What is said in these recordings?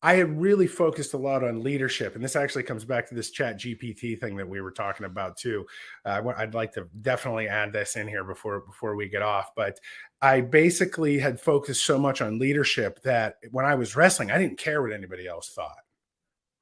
I had really focused a lot on leadership, and this actually comes back to this Chat GPT thing that we were talking about too. I'd like to definitely add this in here before we get off. But I basically had focused so much on leadership that when I was wrestling, I didn't care what anybody else thought,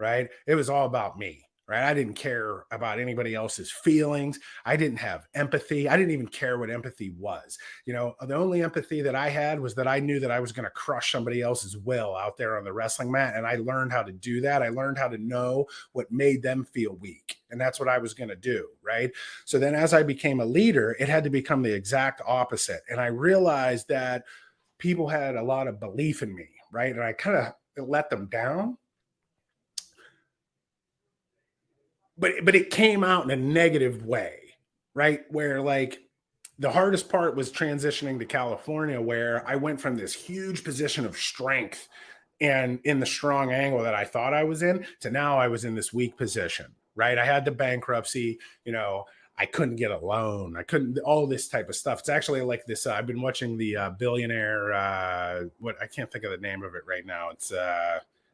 right? It was all about me, right? I didn't care about anybody else's feelings. I didn't have empathy. I didn't even care what empathy was. The only empathy that I had was that I knew that I was going to crush somebody else's will out there on the wrestling mat. And I learned how to do that. I learned how to know what made them feel weak. And that's what I was going to do, right? So then as I became a leader, it had to become the exact opposite. And I realized that people had a lot of belief in me, right? And I kind of let them down, but it came out in a negative way, right? Where like the hardest part was transitioning to California, where I went from this huge position of strength and in the strong angle that I thought I was in to now I was in this weak position, right? I had the bankruptcy, I couldn't get a loan. I couldn't, all this type of stuff. It's actually like this. I've been watching the billionaire, what I can't think of the name of it right now. It's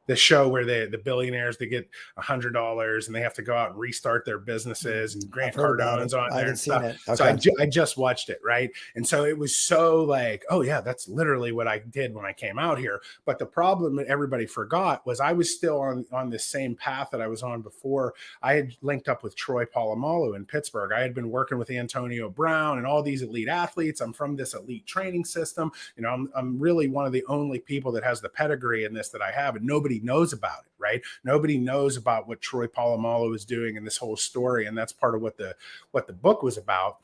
the show where the billionaires, they get $100 and they have to go out and restart their businesses, and I've Grant heard about it. Cardone's on I there haven't and seen stuff. it. So Okay. I just watched it, right? And so it was so like, oh yeah, that's literally what I did when I came out here. But the problem that everybody forgot was I was still on this same path that I was on before. I had linked up with Troy Polamalu in Pittsburgh. I had been working with Antonio Brown and all these elite athletes. I'm from this elite training system. I'm really one of the only people that has the pedigree in this that I have, and nobody knows about it, right? Nobody knows about what Troy Polamalu is doing in this whole story, and that's part of what the book was about.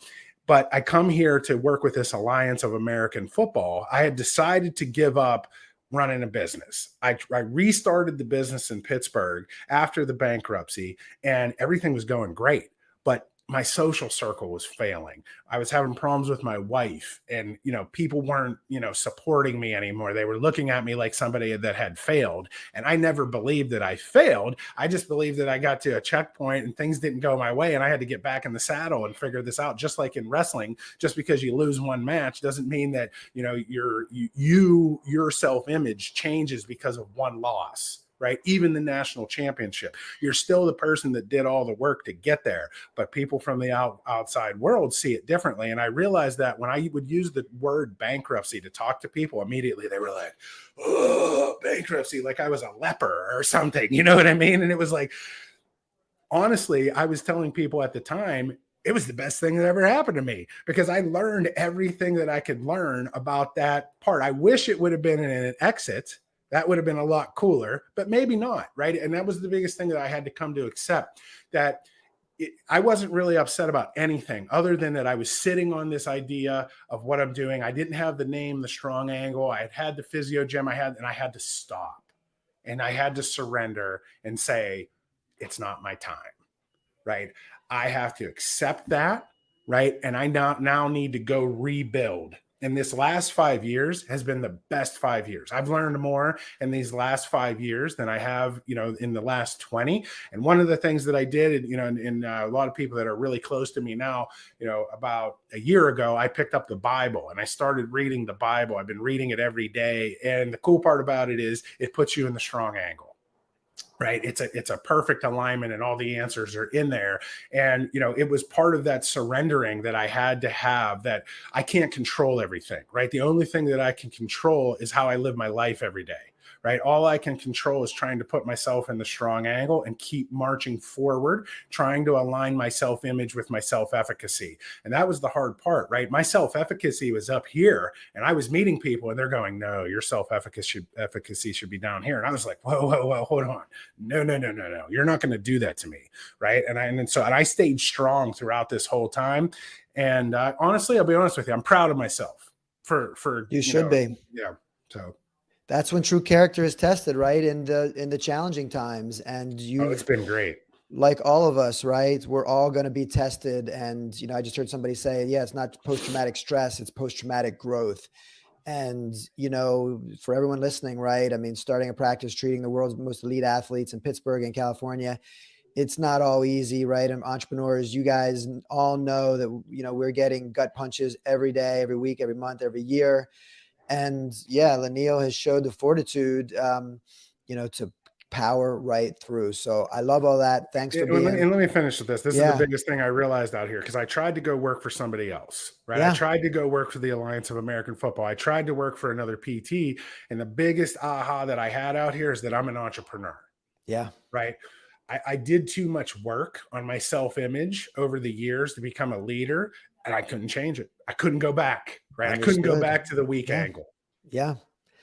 But I come here to work with this Alliance of American Football. I had decided to give up running a business. I restarted the business in Pittsburgh after the bankruptcy, and everything was going great. But my social circle was failing. I was having problems with my wife, and people weren't supporting me anymore. They were looking at me like somebody that had failed, and I never believed that I failed. I just believed that I got to a checkpoint and things didn't go my way, and I had to get back in the saddle and figure this out. Just like in wrestling, just because you lose one match doesn't mean that your self-image changes because of one loss, right? Even the national championship, you're still the person that did all the work to get there. But people from the outside world see it differently. And I realized that when I would use the word bankruptcy to talk to people, immediately they were like, oh, bankruptcy, like I was a leper or something. You know what I mean? And it was like, honestly, I was telling people at the time, it was the best thing that ever happened to me because I learned everything that I could learn about that part. I wish it would have been in an exit. That would have been a lot cooler, but maybe not, right? And that was the biggest thing that I had to come to accept, that I wasn't really upset about anything other than that I was sitting on this idea of what I'm doing. I didn't have the name, the strong angle. I had the physio gym and I had to stop and I had to surrender and say, it's not my time, right? I have to accept that, right? And I now need to go rebuild. And this last 5 years has been the best 5 years. I've learned more in these last 5 years than I have, in the last 20. And one of the things that I did, in a lot of people that are really close to me now, about a year ago, I picked up the Bible and I started reading the Bible. I've been reading it every day. And the cool part about it is it puts you in the strong angle, right? It's a perfect alignment and all the answers are in there. And it was part of that surrendering that I had to have, that I can't control everything, right? The only thing that I can control is how I live my life every day, right? All I can control is trying to put myself in the strong angle and keep marching forward, trying to align my self-image with my self-efficacy. And that was the hard part, right? My self-efficacy was up here and I was meeting people and they're going, no, your self-efficacy should be down here. And I was like, whoa, hold on. No. You're not going to do that to me. Right. And I stayed strong throughout this whole time. And honestly, I'll be honest with you, I'm proud of myself for You should be. Yeah. So that's when true character is tested, right? In the challenging times. And it's been great. Like all of us, right? We're all going to be tested. And, I just heard somebody say, yeah, it's not post-traumatic stress, it's post-traumatic growth. And, for everyone listening, right? I mean, starting a practice, treating the world's most elite athletes in Pittsburgh and California, it's not all easy, right? And entrepreneurs, you guys all know that, we're getting gut punches every day, every week, every month, every year. And yeah, Lanil has showed the fortitude, to power right through. So I love all that. Thanks for being, And let me finish with this. This is the yeah, biggest thing I realized out here, because I tried to go work for somebody else, right? I yeah, tried to go work for the Alliance of American Football. I tried to work for another PT. And the biggest aha that I had out here is that I'm an entrepreneur, yeah. right? I did too much work on my self-image over the years to become a leader, and I couldn't change it. I couldn't go back, right? I couldn't go Understood. back to the weak Yeah, angle. yeah.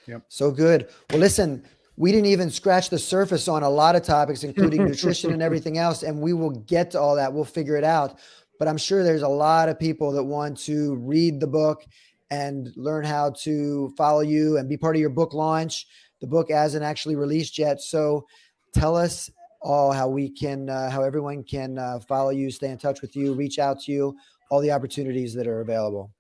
Yep. So good. Well, listen, we didn't even scratch the surface on a lot of topics, including nutrition and everything else. And we will get to all that. We'll figure it out. But I'm sure there's a lot of people that want to read the book and learn how to follow you and be part of your book launch. The book hasn't actually released yet. So tell us all how we can, how everyone can follow you, stay in touch with you, reach out to you, all the opportunities that are available.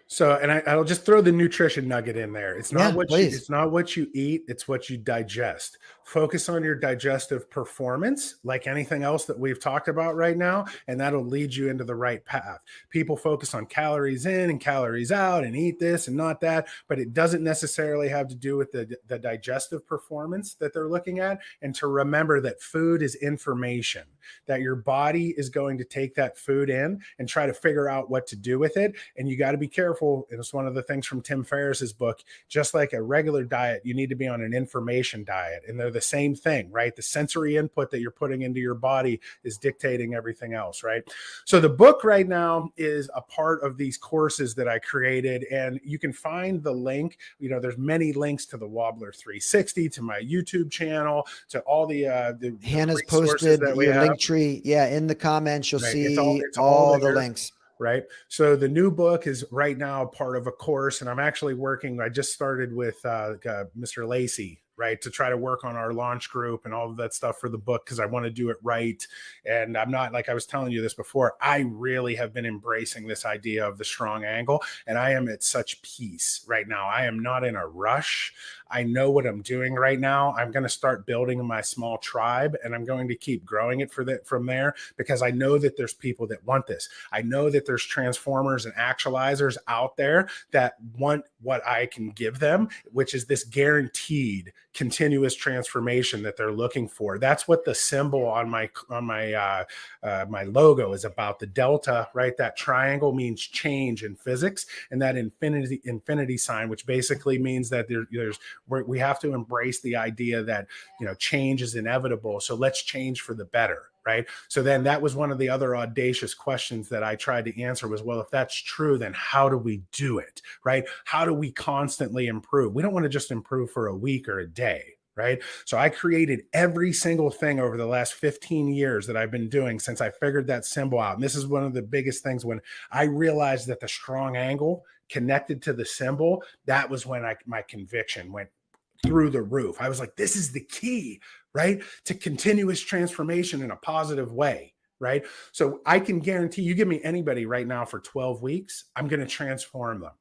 So, and I'll just throw the nutrition nugget in there. Yeah, please. It's not what you eat, it's what you digest. Focus on your digestive performance, like anything else that we've talked about right now, and that'll lead you into the right path. People focus on calories in and calories out and eat this and not that, but it doesn't necessarily have to do with the digestive performance that they're looking at. And to remember that food is information, that your body is going to take that food in and try to figure out what to do with it. And you got to be careful. And it's one of the things from Tim Ferriss's book. Just like a regular diet, you need to be on an information diet, and they're the same thing, right? The sensory input that you're putting into your body is dictating everything else, right? So the book right now is a part of these courses that I created, and you can find the link. There's many links to the Wobbler 360, to my YouTube channel, to all the Hannah's resources posted that we your have. link tree. Yeah, in the comments, you'll Right. see It's all the there. links. Right. So the new book is right now part of a course, and I'm actually working. I just started with Mr. Lacey, right, to try to work on our launch group and all of that stuff for the book, because I want to do it right. And I'm not, like I was telling you this before, I really have been embracing this idea of the strong angle, and I am at such peace right now. I am not in a rush. I know what I'm doing right now. I'm going to start building my small tribe, and I'm going to keep growing it from there, because I know that there's people that want this. I know that there's transformers and actualizers out there that want what I can give them, which is this guaranteed continuous transformation that they're looking for. That's what the symbol on my my logo is about. The delta, right? That triangle means change in physics, and that infinity sign, which basically means that we have to embrace the idea that change is inevitable. So let's change for the better. Right. So then that was one of the other audacious questions that I tried to answer was, well, if that's true, then how do we do it? Right. How do we constantly improve? We don't want to just improve for a week or a day. Right. So I created every single thing over the last 15 years that I've been doing since I figured that symbol out. And this is one of the biggest things. When I realized that the strong angle connected to the symbol, that was when my conviction went through the roof. I was like, this is the key, right, to continuous transformation in a positive way, right? So I can guarantee, you give me anybody right now for 12 weeks, I'm going to transform them.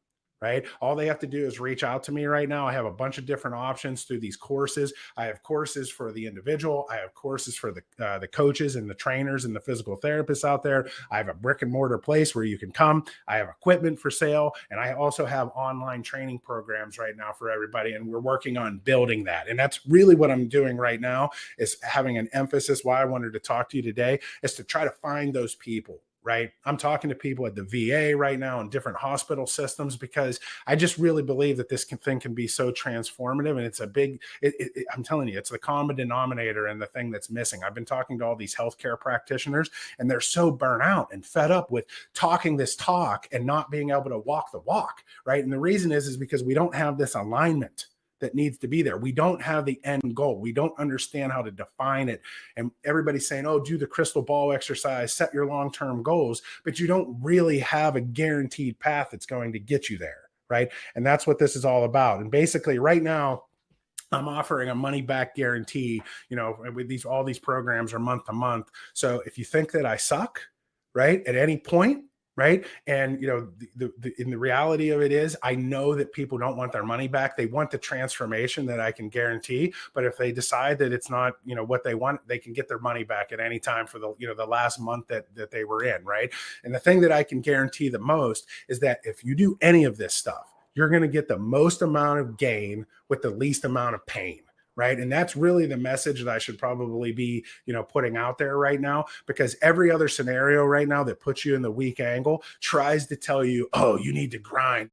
Right. All they have to do is reach out to me right now. I have a bunch of different options through these courses. I have courses for the individual. I have courses for the coaches and the trainers and the physical therapists out there. I have a brick and mortar place where you can come. I have equipment for sale. And I also have online training programs right now for everybody. And we're working on building that. And that's really what I'm doing right now, is having an emphasis. Why I wanted to talk to you today is to try to find those people. Right. I'm talking to people at the VA right now and different hospital systems, because I just really believe that this thing can be so transformative. And it's a big, I'm telling you, it's the common denominator and the thing that's missing. I've been talking to all these healthcare practitioners, and they're so burnt out and fed up with talking this talk and not being able to walk the walk. Right. And the reason is because we don't have this alignment that needs to be there. We don't have the end goal. We don't understand how to define it. And everybody's saying, oh, do the crystal ball exercise, set your long-term goals, but you don't really have a guaranteed path that's going to get you there. Right. And that's what this is all about. And basically right now, I'm offering a money back guarantee, with all these programs are month to month. So if you think that I suck, right, at any point, right. And, in the reality of it is, I know that people don't want their money back. They want the transformation that I can guarantee. But if they decide that it's not, what they want, they can get their money back at any time for the last month that they were in. Right. And the thing that I can guarantee the most is that if you do any of this stuff, you're going to get the most amount of gain with the least amount of pain. right? And that's really the message that I should probably be, putting out there right now, because every other scenario right now that puts you in the weak angle tries to tell you, oh, you need to grind.